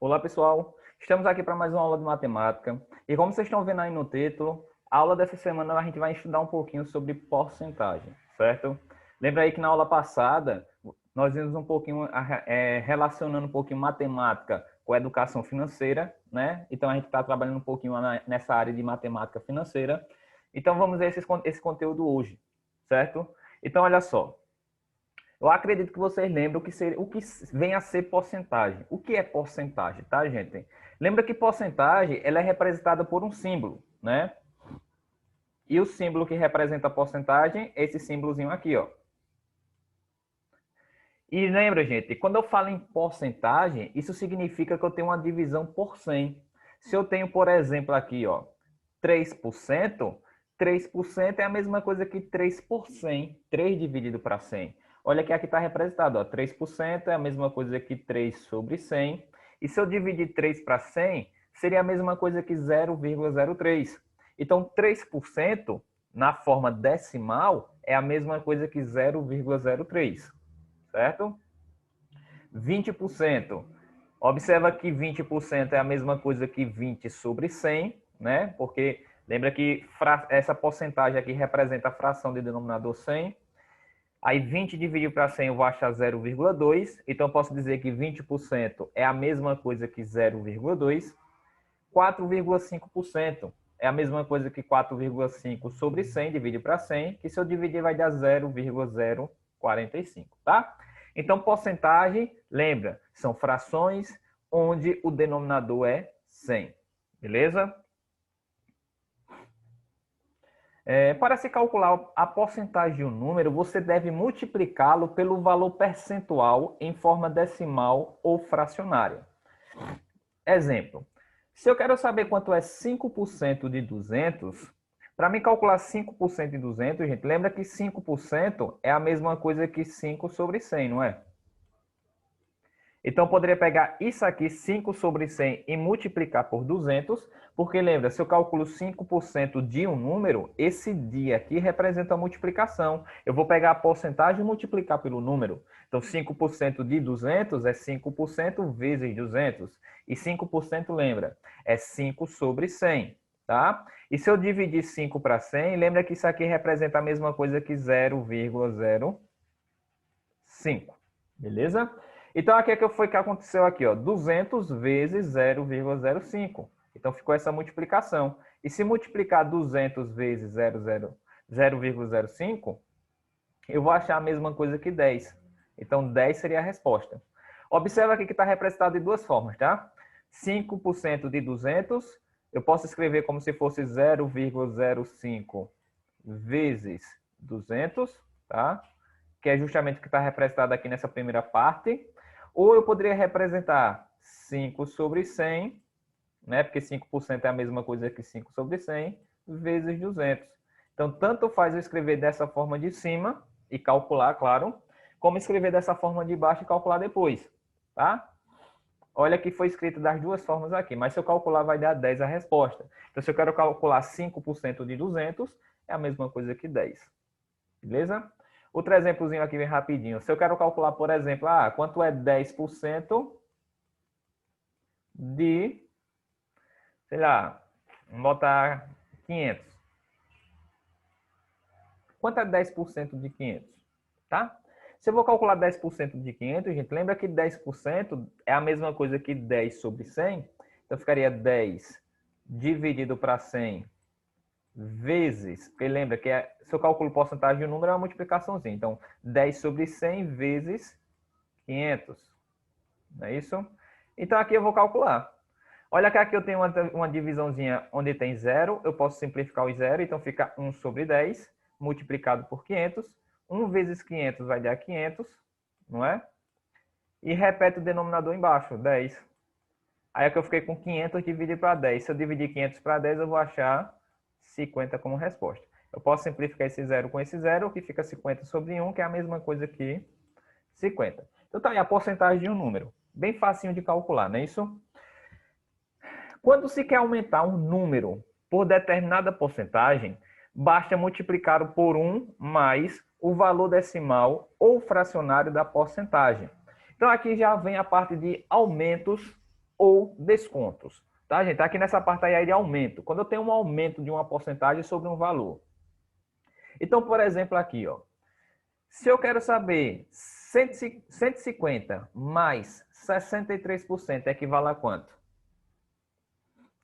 Olá, pessoal. Estamos aqui para mais uma aula de matemática. E como vocês estão vendo aí no título, a aula dessa semana a gente vai estudar um pouquinho sobre porcentagem, certo? Lembra aí que na aula passada nós vimos um pouquinho relacionando um pouquinho matemática com educação financeira, né? Então a gente está trabalhando um pouquinho nessa área de matemática financeira. Então vamos ver esse conteúdo hoje, certo? Então olha só. Eu acredito que vocês lembram o que vem a ser porcentagem. O que é porcentagem, tá, gente? Lembra que porcentagem ela é representada por um símbolo, né? E o símbolo que representa a porcentagem é esse símbolozinho aqui, ó. E lembra, gente, quando eu falo em porcentagem, isso significa que eu tenho uma divisão por 100. Se eu tenho, por exemplo, aqui, ó, 3%, 3% é a mesma coisa que 3 por 100. 3 dividido para 100. Olha que aqui está representado, ó, 3% é a mesma coisa que 3 sobre 100. E se eu dividir 3 para 100, seria a mesma coisa que 0,03. Então, 3% na forma decimal é a mesma coisa que 0,03. Certo? 20%. Observa que 20% é a mesma coisa que 20 sobre 100, né? Porque lembra que essa porcentagem aqui representa a fração de denominador 100. Aí 20 dividido para 100 eu vou achar 0,2. Então eu posso dizer que 20% é a mesma coisa que 0,2. 4,5% é a mesma coisa que 4,5 sobre 100 dividido para 100, que se eu dividir vai dar 0,045, tá? Então, porcentagem, lembra, são frações onde o denominador é 100, beleza? Para se calcular a porcentagem de um número, você deve multiplicá-lo pelo valor percentual em forma decimal ou fracionária. Exemplo, se eu quero saber quanto é 5% de 200, para me calcular 5% de 200, gente, lembra que 5% é a mesma coisa que 5 sobre 100, não é? Então, eu poderia pegar isso aqui, 5 sobre 100, e multiplicar por 200, porque lembra, se eu calculo 5% de um número, esse dia aqui representa a multiplicação. Eu vou pegar a porcentagem e multiplicar pelo número. Então, 5% de 200 é 5% vezes 200. E 5%, lembra, é 5 sobre 100, tá? E se eu dividir 5 para 100, lembra que isso aqui representa a mesma coisa que 0,05, beleza? Então, aqui é que foi que aconteceu aqui, ó, 200 vezes 0,05. Então, ficou essa multiplicação. E se multiplicar 200 vezes 0,05, eu vou achar a mesma coisa que 10. Então, 10 seria a resposta. Observa aqui que está representado de duas formas, tá? 5% de 200, eu posso escrever como se fosse 0,05 vezes 200, tá? Que é justamente o que está representado aqui nessa primeira parte. Ou eu poderia representar 5 sobre 100, né? Porque 5% é a mesma coisa que 5 sobre 100, vezes 200. Então, tanto faz eu escrever dessa forma de cima e calcular, claro, como escrever dessa forma de baixo e calcular depois, tá? Olha que foi escrito das duas formas aqui, mas se eu calcular vai dar 10 a resposta. Então, se eu quero calcular 5% de 200, é a mesma coisa que 10. Beleza? Outro exemplozinho aqui bem rapidinho. Se eu quero calcular, por exemplo, quanto é 10% de, sei lá, vamos botar 500. Quanto é 10% de 500? Tá? Se eu vou calcular 10% de 500, gente, lembra que 10% é a mesma coisa que 10 sobre 100? Então, ficaria 10 dividido para 100 vezes, porque lembra que se eu calculo porcentagem de um número é uma multiplicaçãozinha. Então, 10 sobre 100 vezes 500. Não é isso? Então, aqui eu vou calcular. Olha que aqui eu tenho uma divisãozinha onde tem zero. Eu posso simplificar o zero. Então, fica 1 sobre 10 multiplicado por 500. 1 vezes 500 vai dar 500, não é? E repete o denominador embaixo, 10. Aí é que eu fiquei com 500 dividido para 10. Se eu dividir 500 para 10, eu vou achar 50 como resposta. Eu posso simplificar esse zero com esse zero, que fica 50 sobre 1, que é a mesma coisa que 50. Então tá aí a porcentagem de um número. Bem facinho de calcular, não é isso? Quando se quer aumentar um número por determinada porcentagem, basta multiplicar por 1 mais o valor decimal ou fracionário da porcentagem. Então aqui já vem a parte de aumentos ou descontos. Tá, gente? Aqui nessa parte aí é de aumento. Quando eu tenho um aumento de uma porcentagem sobre um valor. Então, por exemplo, aqui, ó. Se eu quero saber 150 mais 63% equivale a quanto?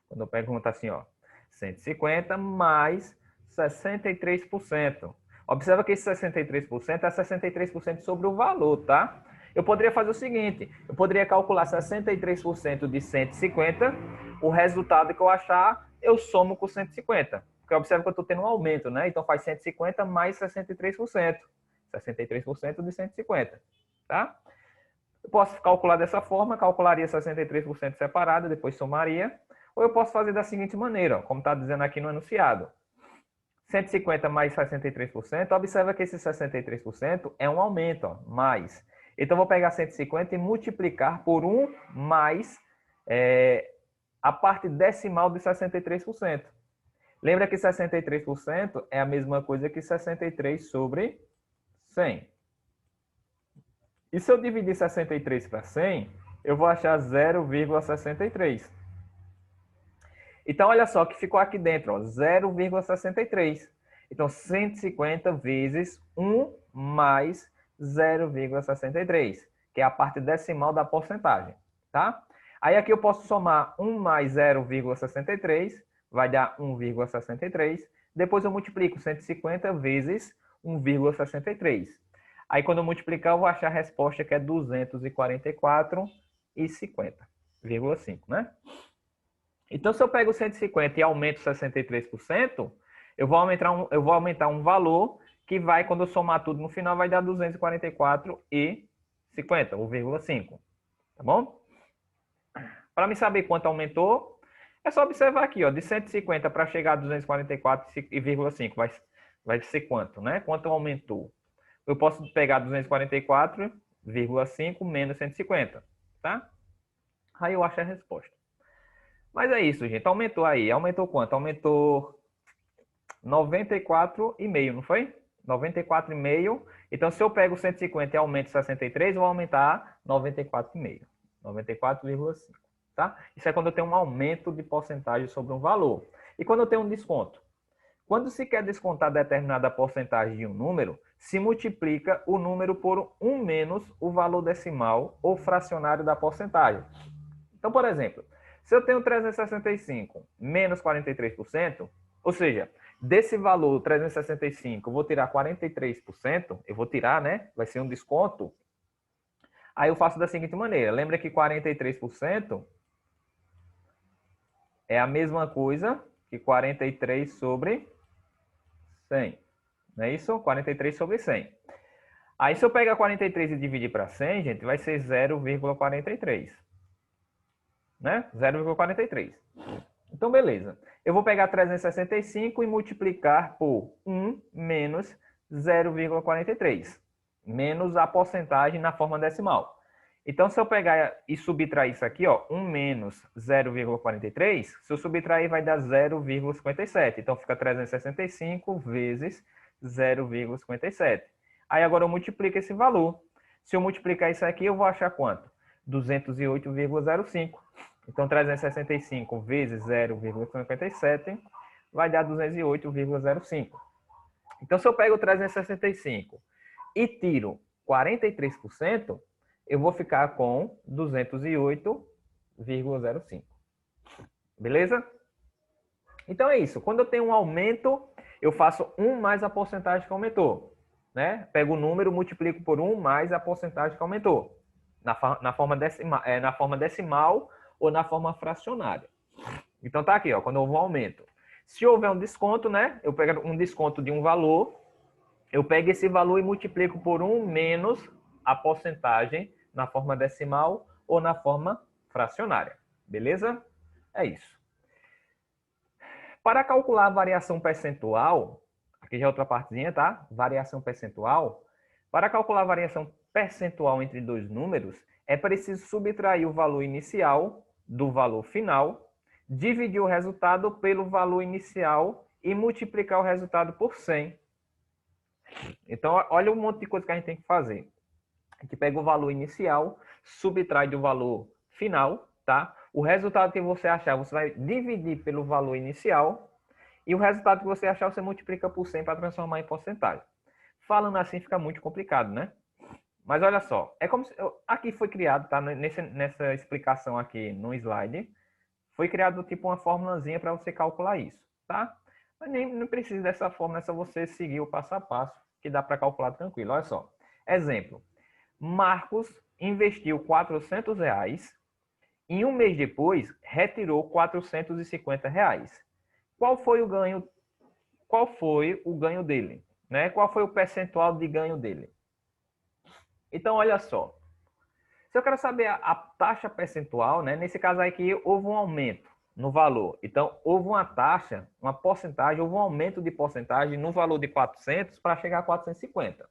Quando eu pergunto assim, ó, 150 mais 63%. Observa que esse 63% é 63% sobre o valor, tá? Eu poderia fazer o seguinte, eu poderia calcular 63% de 150, o resultado que eu achar, eu somo com 150. Porque observa que eu estou tendo um aumento, né? Então faz 150 mais 63%. 63% de 150, tá? Eu posso calcular dessa forma, calcularia 63% separado, depois somaria. Ou eu posso fazer da seguinte maneira, como está dizendo aqui no enunciado. 150 mais 63%, observa que esse 63% é um aumento, ó, mais. Então, eu vou pegar 150 e multiplicar por 1 mais a parte decimal de 63%. Lembra que 63% é a mesma coisa que 63 sobre 100. E se eu dividir 63 para 100, eu vou achar 0,63. Então, olha só que ficou aqui dentro, 0,63. Então, 150 vezes 1 mais 0,63, que é a parte decimal da porcentagem, tá? Aí aqui eu posso somar 1 mais 0,63, vai dar 1,63. Depois eu multiplico 150 vezes 1,63. Aí quando eu multiplicar, eu vou achar a resposta que é 244,50,5, né? Então, se eu pego 150 e aumento 63%, eu vou aumentar um valor que vai, quando eu somar tudo no final, vai dar 244,50, ou 0,5. Tá bom? Para me saber quanto aumentou, é só observar aqui, ó, de 150 para chegar a 244,5 vai ser quanto, né? Quanto aumentou? Eu posso pegar 244,5 menos 150, tá? Aí eu acho a resposta. Mas é isso, gente. Aumentou aí. Aumentou quanto? Aumentou 94,5, não foi? 94,5. Então, se eu pego 150 e aumento 63, eu vou aumentar 94,5. 94,5. Tá? Isso é quando eu tenho um aumento de porcentagem sobre um valor. E quando eu tenho um desconto? Quando se quer descontar determinada porcentagem de um número, se multiplica o número por 1 menos o valor decimal ou fracionário da porcentagem. Então, por exemplo, se eu tenho 365 menos 43%, ou seja, desse valor 365, eu vou tirar 43%, eu vou tirar, né? Vai ser um desconto. Aí eu faço da seguinte maneira, lembra que 43% é a mesma coisa que 43 sobre 100. Não é isso? 43 sobre 100. Aí se eu pegar 43 e dividir para 100, gente, vai ser 0,43. Né? 0,43. Então, beleza. Eu vou pegar 365 e multiplicar por 1 menos 0,43. Menos a porcentagem na forma decimal. Então, se eu pegar e subtrair isso aqui, ó, 1 menos 0,43, se eu subtrair vai dar 0,57. Então, fica 365 vezes 0,57. Aí, agora eu multiplico esse valor. Se eu multiplicar isso aqui, eu vou achar quanto? 208,05. Então, 365 vezes 0,57 vai dar 208,05. Então, se eu pego 365 e tiro 43%, eu vou ficar com 208,05. Beleza? Então, é isso. Quando eu tenho um aumento, eu faço 1 mais a porcentagem que aumentou. Né? Pego o número, multiplico por 1 mais a porcentagem que aumentou. Na forma decimal ou na forma fracionária. Então tá aqui, ó, quando houve um aumento. Se houver um desconto, né? Eu pego um desconto de um valor, eu pego esse valor e multiplico por 1 menos a porcentagem na forma decimal ou na forma fracionária. Beleza? É isso. Para calcular a variação percentual, aqui já é outra partezinha, tá? Variação percentual. Para calcular a variação percentual entre dois números, é preciso subtrair o valor inicial do valor final, dividir o resultado pelo valor inicial e multiplicar o resultado por 100. Então, olha um monte de coisa que a gente tem que fazer. A gente pega o valor inicial, subtrai do valor final, tá? O resultado que você achar, você vai dividir pelo valor inicial e o resultado que você achar, você multiplica por 100 para transformar em porcentagem. Falando assim fica muito complicado, né? Mas olha só, é como se, aqui foi criado, tá? Nessa explicação aqui no slide, foi criado tipo uma formulazinha para você calcular isso, tá? Mas nem não precisa dessa fórmula, é só você seguir o passo a passo, que dá para calcular tranquilo. Olha só, exemplo, Marcos investiu R$ 400, e um mês depois retirou R$ 450. Qual foi o ganho? Qual foi o ganho dele? Né? Qual foi o percentual de ganho dele? Então, olha só. Se eu quero saber a taxa percentual, né? Nesse caso aqui, houve um aumento no valor. Então, houve uma taxa, uma porcentagem, houve um aumento de porcentagem no valor de 400 para chegar a 450.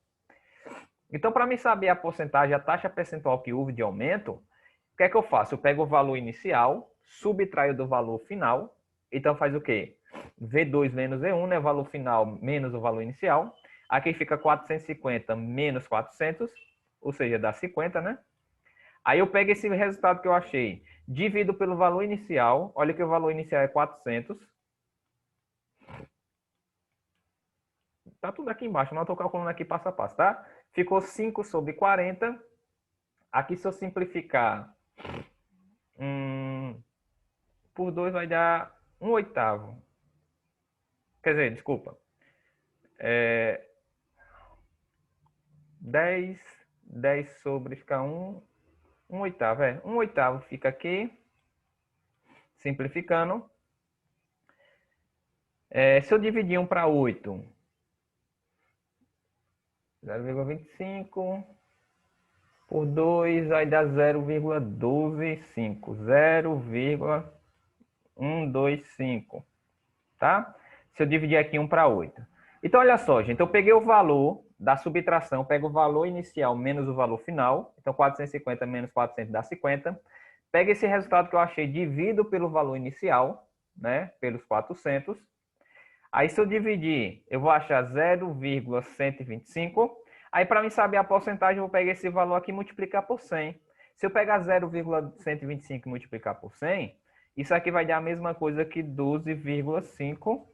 Então, para mim saber a porcentagem, a taxa percentual que houve de aumento, o que é que eu faço? Eu pego o valor inicial, subtraio do valor final. Então, faz o quê? V2 menos V1, né? O valor final menos o valor inicial. Aqui fica 450 menos 400, ou seja, dá 50, né? Aí eu pego esse resultado que eu achei, divido pelo valor inicial. Olha que o valor inicial é 400. Tá tudo aqui embaixo, não estou calculando aqui passo a passo, tá? Ficou 5 sobre 40. Aqui, se eu simplificar por 2, vai dar 1/8. Quer dizer, desculpa. 10 sobre fica 1/8. 1/8 fica aqui. Simplificando. Se eu dividir 1 para 8, 0,25 por 2 vai dar 0,125. 0,125. Tá? Se eu dividir aqui 1 para 8. Então, olha só, gente. Eu peguei o valor da subtração, pego o valor inicial menos o valor final. Então, 450 menos 400 dá 50. Pego esse resultado que eu achei, divido pelo valor inicial, né? Pelos 400. Aí, se eu dividir, eu vou achar 0,125. Aí, para mim saber a porcentagem, eu vou pegar esse valor aqui e multiplicar por 100. Se eu pegar 0,125 e multiplicar por 100, isso aqui vai dar a mesma coisa que 12,5.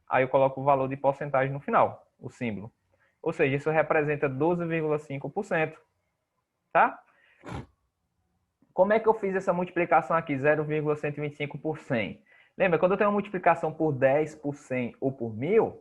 Aí eu coloco o valor de porcentagem no final, o símbolo. Ou seja, isso representa 12,5%. Tá? Como é que eu fiz essa multiplicação aqui, 0,125 por 100? Lembra, quando eu tenho uma multiplicação por 10, por 100 ou por 1000,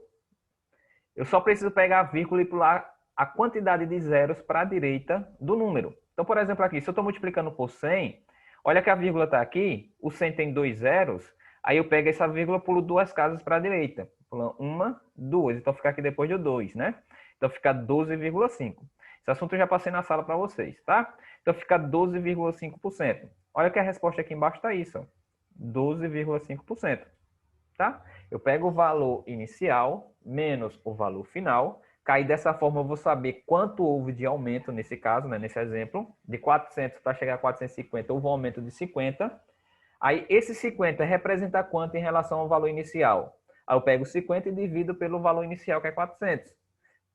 eu só preciso pegar a vírgula e pular a quantidade de zeros para a direita do número. Então, por exemplo, aqui, se eu estou multiplicando por 100, olha que a vírgula está aqui, o 100 tem 2 zeros, aí eu pego essa vírgula e pulo 2 casas para a direita. Pulando 1, 2, então fica aqui depois do 2, né? Então fica 12,5. Esse assunto eu já passei na sala para vocês, tá? Então fica 12,5%. Olha que a resposta aqui embaixo está isso, 12,5%. Tá? Eu pego o valor inicial menos o valor final. Aí dessa forma eu vou saber quanto houve de aumento nesse caso, né, nesse exemplo. De 400 para chegar a 450 houve um aumento de 50. Aí esse 50 representa quanto em relação ao valor inicial? Aí eu pego 50 e divido pelo valor inicial, que é 400.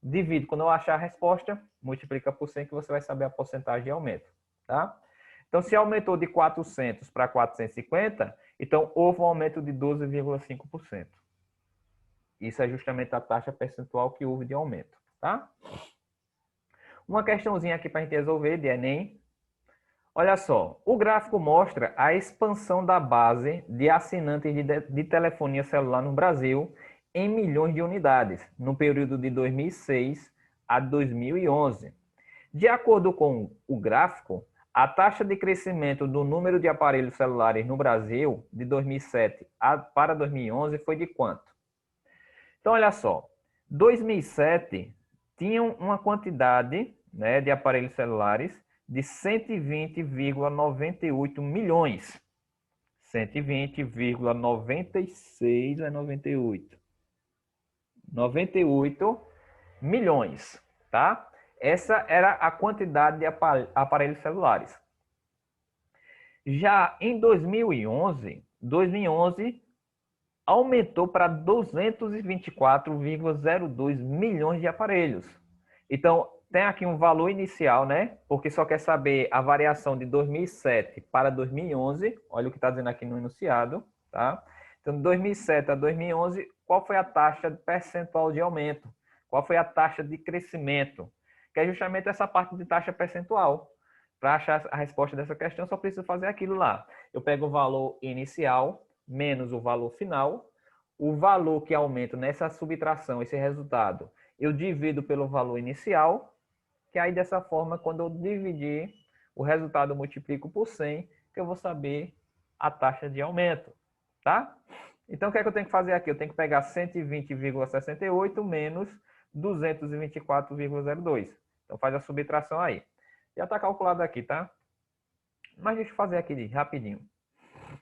Divido. Quando eu achar a resposta, multiplica por 100 que você vai saber a porcentagem de aumento. Tá? Então, se aumentou de 400 para 450, então houve um aumento de 12,5%. Isso é justamente a taxa percentual que houve de aumento. Tá? Uma questãozinha aqui para a gente resolver de Enem. Olha só, o gráfico mostra a expansão da base de assinantes de telefonia celular no Brasil em milhões de unidades, no período de 2006 a 2011. De acordo com o gráfico, a taxa de crescimento do número de aparelhos celulares no Brasil de 2007 para 2011 foi de quanto? Então, olha só, 2007 tinha uma quantidade, né, de aparelhos celulares de 120,98 milhões. 120,96 é 98. 98 milhões, tá? Essa era a quantidade de aparelhos celulares. Já em 2011 aumentou para 224,02 milhões de aparelhos. Então, tem aqui um valor inicial, né? Porque só quer saber a variação de 2007 para 2011. Olha o que está dizendo aqui no enunciado, tá? Então, de 2007 a 2011, qual foi a taxa percentual de aumento? Qual foi a taxa de crescimento? Que é justamente essa parte de taxa percentual. Para achar a resposta dessa questão, só preciso fazer aquilo lá. Eu pego o valor inicial menos o valor final. O valor que aumenta nessa subtração, esse resultado, eu divido pelo valor inicial, que aí dessa forma, quando eu dividir o resultado, eu multiplico por 100, que eu vou saber a taxa de aumento, tá? Então, o que é que eu tenho que fazer aqui? Eu tenho que pegar 120,68 menos 224,02. Então, faz a subtração aí. Já está calculado aqui, tá? Mas deixa eu fazer aqui rapidinho.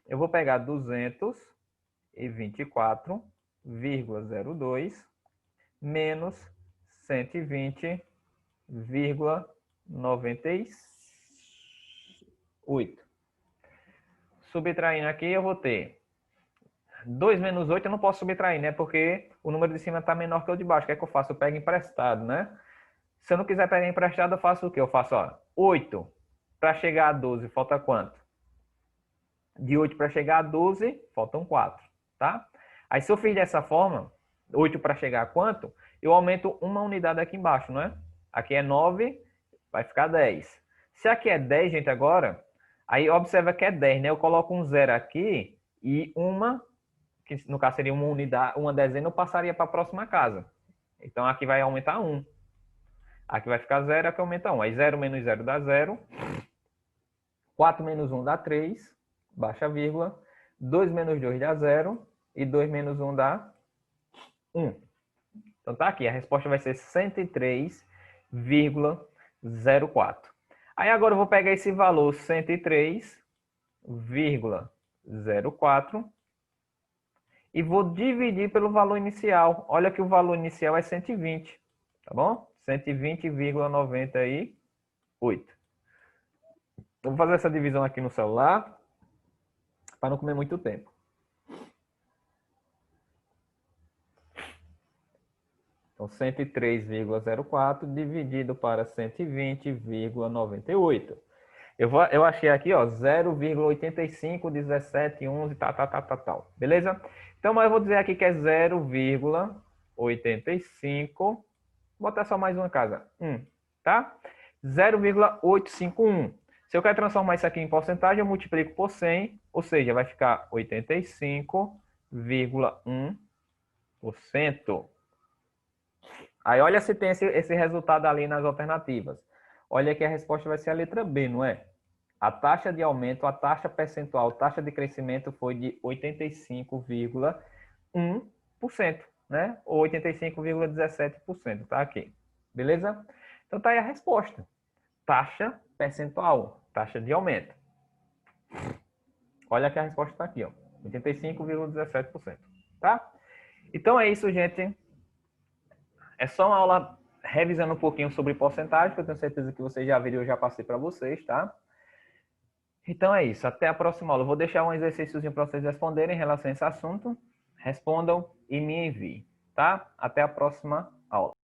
Eu vou pegar 224,02 menos 120,98. Subtraindo aqui, eu vou ter 2 menos 8, eu não posso subtrair, né? Porque o número de cima está menor que o de baixo. O que é que eu faço? Eu pego emprestado, né? Se eu não quiser pegar emprestado, eu faço o quê? Eu faço, ó, 8 para chegar a 12, falta quanto? De 8 para chegar a 12, faltam 4, tá? Aí, se eu fiz dessa forma, 8 para chegar a quanto? Eu aumento uma unidade aqui embaixo, não é? Aqui é 9, vai ficar 10. Se aqui é 10, gente, agora, aí observa que é 10, né? Eu coloco um zero aqui e uma, que no caso seria uma unidade, uma dezena, eu passaria para a próxima casa. Então, aqui vai aumentar 1. Aqui vai ficar 0, aqui aumenta 1. Aí 0 menos 0 dá 0. 4 menos 1 dá 3, baixa a vírgula. 2 menos 2 dá 0. E 2 menos 1 dá 1. Então tá aqui, a resposta vai ser 103,04. Aí agora eu vou pegar esse valor 103,04 e vou dividir pelo valor inicial. Olha que o valor inicial é 120, tá bom? 120,98. Vou fazer essa divisão aqui no celular para não comer muito tempo. Então, 103,04 dividido para 120,98. Eu achei aqui, ó, 0,85, 17, 11, tal. Beleza? Então, mas eu vou dizer aqui que é 0,85. Vou botar só mais uma casa. 1, tá? 0,851. Se eu quero transformar isso aqui em porcentagem, eu multiplico por 100, ou seja, vai ficar 85,1%. Aí olha se tem esse resultado ali nas alternativas. Olha que a resposta vai ser a letra B, não é? A taxa de aumento, a taxa percentual, a taxa de crescimento foi de 85,1%, né? Ou 85,17%, tá aqui. Beleza? Então tá aí a resposta. Taxa percentual, taxa de aumento. Olha que a resposta está aqui, ó. 85,17%, tá? Então é isso, gente. É só uma aula revisando um pouquinho sobre porcentagem, que eu tenho certeza que vocês já viram, eu já passei para vocês, tá? Então é isso. Até a próxima aula. Eu vou deixar um exercíciozinho para vocês responderem em relação a esse assunto. Respondam e me enviem, tá? Até a próxima